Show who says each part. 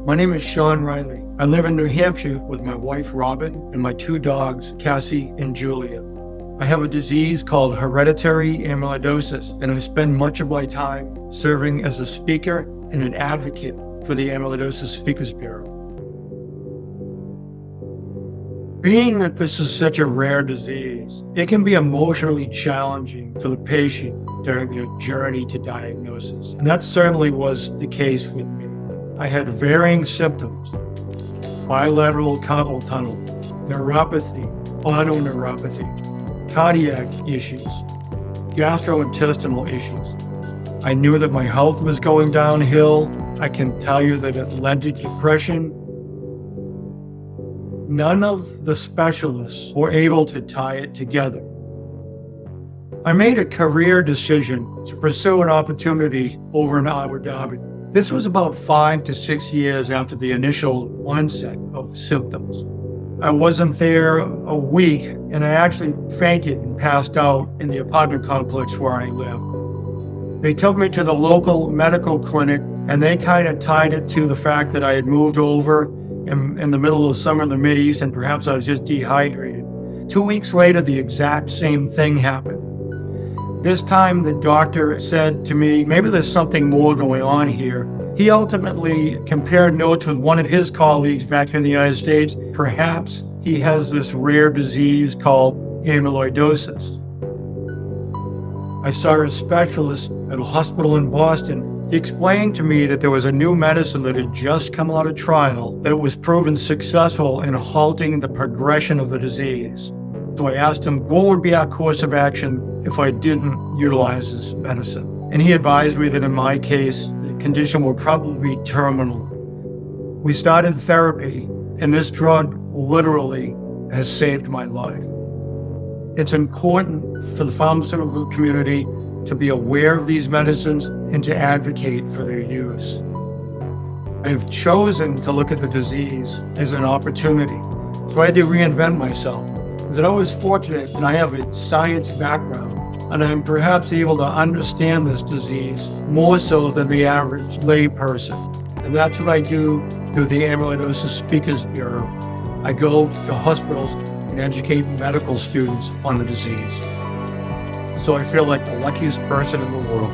Speaker 1: My name is Sean Riley. I live in New Hampshire with my wife, Robin, and my two dogs, Cassie and Julia. I have a disease called hereditary amyloidosis, and I spend much of my time serving as a speaker and an advocate for the Amyloidosis Speaker Bureau. Being that this is such a rare disease, it can be emotionally challenging for the patient during their journey to diagnosis. And that certainly was the case with me. I had varying symptoms: bilateral carpal tunnel, neuropathy, autoneuropathy, cardiac issues, gastrointestinal issues. I knew that my health was going downhill. I can tell you that it led to depression. None of the specialists were able to tie it together. I made a career decision to pursue an opportunity over in Abu Dhabi. This was about 5 to 6 years after the initial onset of symptoms. I wasn't there a week, and I actually fainted and passed out in the apartment complex where I live. They took me to the local medical clinic, and they kind of tied it to the fact that I had moved over in the middle of summer in the Mideast, and perhaps I was just dehydrated. 2 weeks later, the exact same thing happened. This time, the doctor said to me, maybe there's something more going on here. He ultimately compared notes with one of his colleagues back in the United States. Perhaps he has this rare disease called amyloidosis. I saw a specialist at a hospital in Boston. He explained to me that there was a new medicine that had just come out of trial that was proven successful in halting the progression of the disease. So I asked him, what would be our course of action if I didn't utilize this medicine? And he advised me that in my case, the condition would probably be terminal. We started therapy, and this drug literally has saved my life. It's important for the pharmaceutical community to be aware of these medicines and to advocate for their use. I've chosen to look at the disease as an opportunity. So I had to reinvent myself. That I was fortunate that I have a science background, and I'm perhaps able to understand this disease more so than the average lay person. And that's what I do through the Amyloidosis Speaker Bureau. I go to hospitals and educate medical students on the disease. So I feel like the luckiest person in the world.